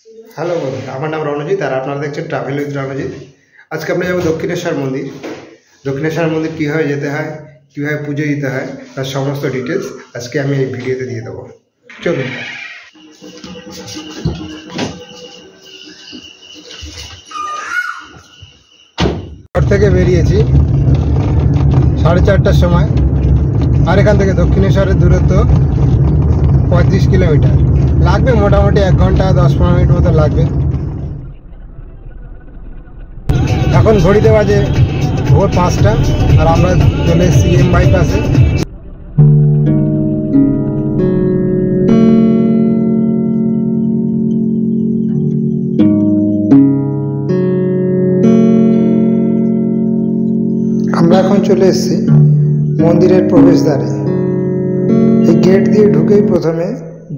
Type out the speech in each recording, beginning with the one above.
Hello বন্ধুরা, আমার নাম রণজিৎ আর আপনারা দেখছেন ট্রাভেল উইথ রণজিৎ। আজকে আমরা যাবো দক্ষিণেশ্বর মন্দির। দক্ষিণেশ্বর মন্দির কীভাবে যেতে হয়, কীভাবে পুজো দিতে হয়, তার সমস্ত ডিটেলস আজকে আমি এই ভিডিওতে দিয়ে দেবো। চলুন। ঘর থেকে বেরিয়েছি 4:30টার সময়, আর এখান থেকে দক্ষিণেশ্বরের দূরত্ব 35 কিলোমিটার। লাগবে মোটামুটি 1 ঘন্টা 10-15 মিনিট মতো লাগবে। এখন ঘড়িতে বাজে ভোর 5টা আর আমরা চলে এসেছি এম বাইপাসে। আমরা এখন চলে এসেছি মন্দিরের প্রবেশদ্বারে। এই গেট দিয়ে ঢুকেই প্রথমে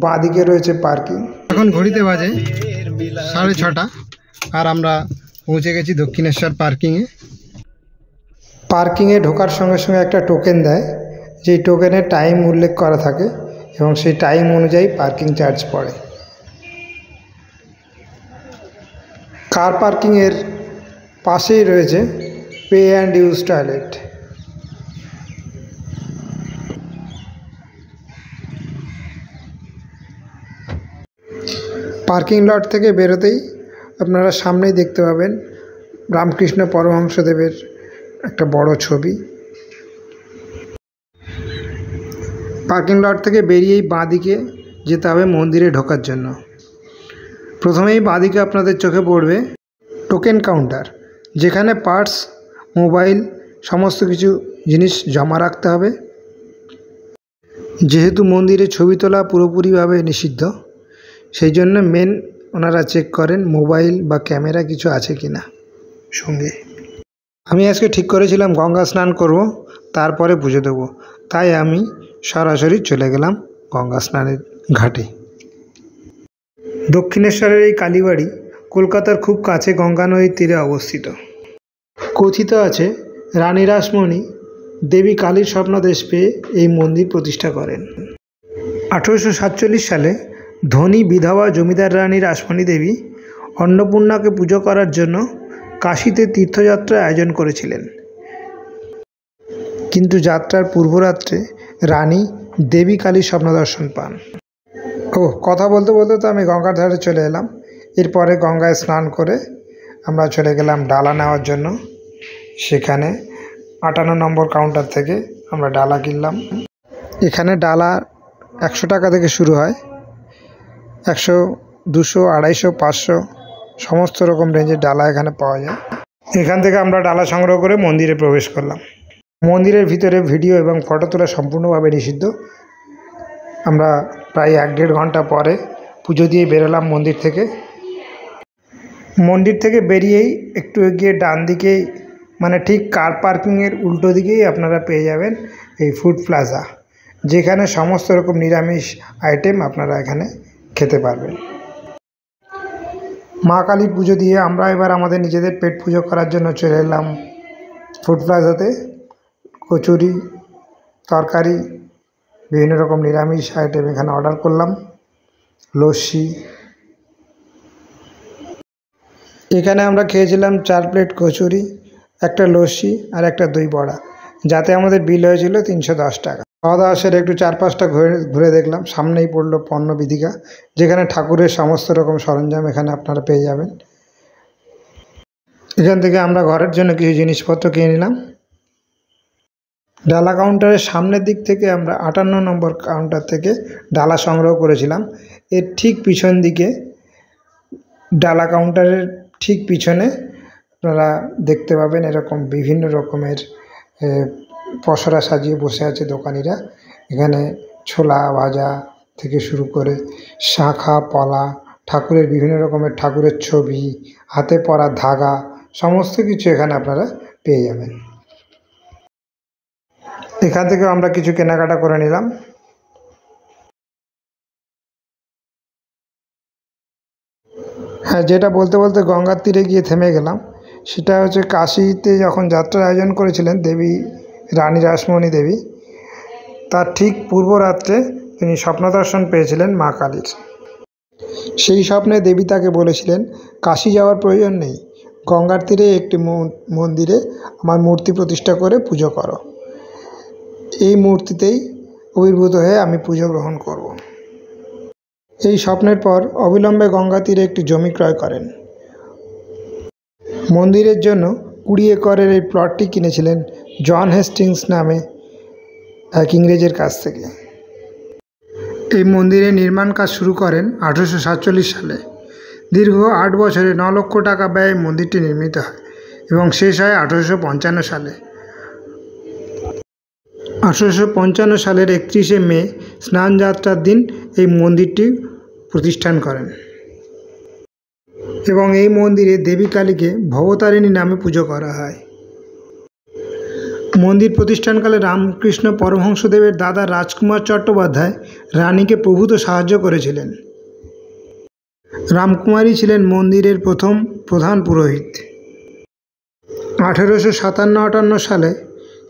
বাঁ দিকে রয়েছে পার্কিং। এখন ঘড়িতে বাজে 6:30 আর আমরা পৌঁছে গেছি দক্ষিণেশ্বর পার্কিংয়ে। পার্কিংয়ে ঢোকার সঙ্গে সঙ্গে একটা টোকেন দেয়, যেই টোকেনে টাইম উল্লেখ করা থাকে এবং সেই টাইম অনুযায়ী পার্কিং চার্জ পড়ে। কার পার্কিংয়ের পাশেই রয়েছে pay and use toilet. Parking lot থেকে বেরোতেই আপনারা সামনেই দেখতে পাবেন রামকৃষ্ণ পরমহংসদেবের একটা বড় ছবি। পার্কিং লট থেকে বেরিয়েই বাঁ দিকে যেতে হবে মন্দিরে ঢোকার জন্য। প্রথমেই বাঁ দিকে আপনাদের চোখে পড়বে টোকেন কাউন্টার, যেখানে পার্স, মোবাইল সমস্ত কিছু জিনিস জমা রাখতে হবে। যেহেতু মন্দিরে ছবি তোলা পুরোপুরিভাবে নিষিদ্ধ, সেই জন্য ওনারা চেক করেন মোবাইল বা ক্যামেরা কিছু আছে কিনা সঙ্গে। আমি আজকে ঠিক করেছিলাম গঙ্গা স্নান করব, তারপরে পুজো দেবো, তাই আমি সরাসরি চলে গেলাম গঙ্গা স্নানের ঘাটে। দক্ষিণেশ্বরের এই কালীবাড়ি কলকাতার খুব কাছে গঙ্গা নদীর তীরে অবস্থিত। কথিত আছে রানী রাসমণি দেবী কালীর স্বপ্নাদেশ পেয়ে এই মন্দির প্রতিষ্ঠা করেন। 1847 সালে ধনী বিধবা জমিদার রানী রাসমণি দেবী অন্নপূর্ণাকে পুজো করার জন্য কাশীতে তীর্থযাত্রার আয়োজন করেছিলেন। কিন্তু যাত্রার পূর্বরাত্রে রানী দেবী কালীর স্বপ্নদর্শন পান। কথা বলতে বলতে তো আমি গঙ্গার ধারে চলে এলাম। এরপরে গঙ্গায় স্নান করে আমরা চলে গেলাম ডালা নেওয়ার জন্য। সেখানে 58 নম্বর কাউন্টার থেকে আমরা ডালা কিনলাম। এখানে ডালা 100 টাকা থেকে শুরু হয়, 100, 200, 250, 500 সমস্ত রকম রেঞ্জের ডালা এখানে পাওয়া যায়। এখান থেকে আমরা ডালা সংগ্রহ করে মন্দিরে প্রবেশ করলাম। মন্দিরের ভিতরে ভিডিও এবং ফটো তোলা সম্পূর্ণভাবে নিষিদ্ধ। আমরা প্রায় 1-1.5 ঘন্টা পরে পুজো দিয়ে বেরোলাম মন্দির থেকে। মন্দির থেকে বেরিয়েই একটু এগিয়ে ডান দিকেই, মানে ঠিক কার পার্কিংয়ের উল্টো দিকেই আপনারা পেয়ে যাবেন এই ফুড প্লাজা, যেখানে সমস্ত রকম নিরামিষ আইটেম আপনারা এখানে খেতে পারবেন। মা কালীর পুজো দিয়ে আমরা এবার আমাদের নিজেদের পেট পুজো করার জন্য চলে এলাম ফুড প্লাজাতে। কচুরি, তরকারি, বিভিন্ন রকম নিরামিষ আইটেম এখানে অর্ডার করলাম। লস্যি, এখানে আমরা খেয়েছিলাম 4 প্লেট কচুরি, একটা লস্যি আর একটা দই বড়া, যাতে আমাদের বিল হয়েছিল 310 টাকা। খাওয়া দাওয়া সেরে একটু 4-5টা ঘুরে দেখলাম। সামনেই পড়লো পণ্যবিধিকা, যেখানে ঠাকুরের সমস্ত রকম সরঞ্জাম এখানে আপনারা পেয়ে যাবেন। এখান থেকে আমরা ঘরের জন্য কিছু জিনিসপত্র কিনে নিলাম। ডালা কাউন্টারের সামনের দিক থেকে আমরা 58 নম্বর কাউন্টার থেকে ডালা সংগ্রহ করেছিলাম। এর ঠিক পিছন দিকে, ডালা কাউন্টারের ঠিক পিছনে আপনারা দেখতে পাবেন এরকম বিভিন্ন রকমের পসরা সাজিয়ে বসে আছে দোকানিরা। এখানে ছোলা ভাজা থেকে শুরু করে শাঁখা, পলা, ঠাকুরের বিভিন্ন রকমের ঠাকুরের ছবি, হাতে পরা ধাগা, সমস্ত কিছু এখানে আপনারা পেয়ে যাবেন। এখান থেকে আমরা কিছু কেনাকাটা করে নিলাম। হ্যাঁ, যেটা বলতে বলতে গঙ্গার তীরে গিয়ে থেমে গেলাম, সেটা হচ্ছে কাশীতে যখন যাত্রার আয়োজন করেছিলেন দেবী রানী রাসমণি দেবী, তার ঠিক পূর্ব রাত্রে তিনি স্বপ্নদর্শন পেয়েছিলেন মা কালীর। সেই স্বপ্নে দেবী তাকে বলেছিলেন, কাশী যাওয়ার প্রয়োজন নেই, গঙ্গার তীরে একটি মন্দিরে আমার মূর্তি প্রতিষ্ঠা করে পুজো করো। এই মূর্তিতেই আবির্ভূত হয়ে আমি পুজো গ্রহণ করব। এই স্বপ্নের পর অবিলম্বে গঙ্গা তীরে একটি জমি ক্রয় করেন। মন্দিরের জন্য 20 একরের এই প্লটটি কিনেছিলেন জন হেস্টিংস নামে এক ইংরেজের কাছ থেকে। এই মন্দিরের নির্মাণ কাজ শুরু করেন 1847 সালে। দীর্ঘ 8 বছরে 9 লক্ষ টাকা ব্যয়ে মন্দিরটি নির্মিত হয় এবং শেষ হয় 1855 সালে। 1855 সালের 31শে মে স্নানযাত্রার দিন এই মন্দিরটি প্রতিষ্ঠান করেন এবং এই মন্দিরে দেবী কালীকে ভবতারিণী নামে পুজো করা হয়। মন্দির প্রতিষ্ঠানকালে রামকৃষ্ণ পরমহংসদেবের দাদা রাজকুমার চট্টোপাধ্যায় রানীকে প্রভূত সাহায্য করেছিলেন। রামকুমারী ছিলেন মন্দিরের প্রথম প্রধান পুরোহিত। 1857-58 সালে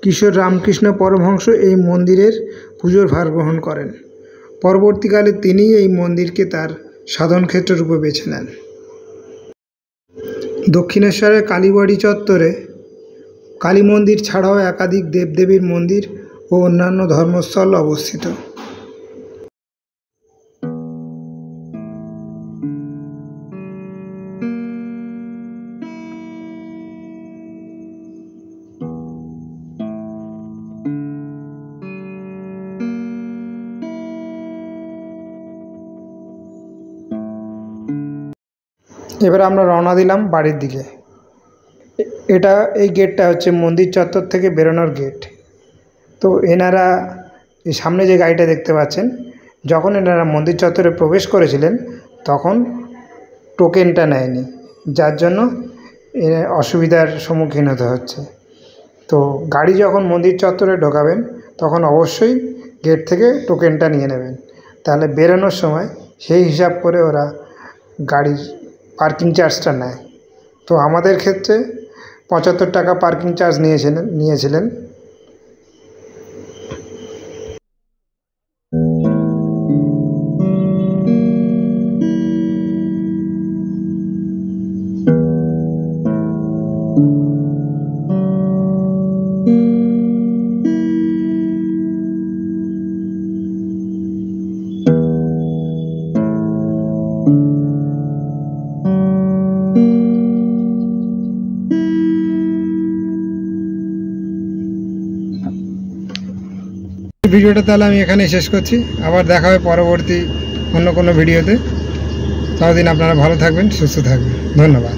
কিশোর রামকৃষ্ণ পরমহংস এই মন্দিরের পুজোর ভার গ্রহণ করেন। পরবর্তীকালে তিনি এই মন্দিরকে তার সাধনক্ষেত্র রূপে বেছে নেন। দক্ষিণেশ্বরের কালীবাড়ি চত্বরে কালী মন্দির ছাড়াও একাধিক দেবদেবীর মন্দির ও অন্যান্য ধর্মস্থল অবস্থিত। এবার আমরা রওনা দিলাম বাড়ির দিকে। এই গেটটা হচ্ছে মন্দির চত্বর থেকে বেরোনোর গেট। তো এনারা এই সামনে যে গাড়িটা দেখতে পাচ্ছেন, যখন এনারা মন্দির চত্বরে প্রবেশ করেছিলেন তখন টোকেনটা নেয়নি, যার জন্য অসুবিধার সম্মুখীন হতে হচ্ছে। তো গাড়ি যখন মন্দির চত্বরে ঢোকাবেন তখন অবশ্যই গেট থেকে টোকেনটা নিয়ে নেবেন, তাহলে বেরোনোর সময় সেই হিসাব করে ওরা গাড়ির পার্কিং চার্জটা নেয়। তো আমাদের ক্ষেত্রে 75 টাকা পার্কিং চার্জ নিয়েছিলেন। ভিডিওটা তাহলে আমি এখানেই শেষ করছি। আবার দেখা হবে পরবর্তী অন্য কোনো ভিডিওতে। ততদিন আপনারা ভালো থাকবেন, সুস্থ থাকবেন। ধন্যবাদ।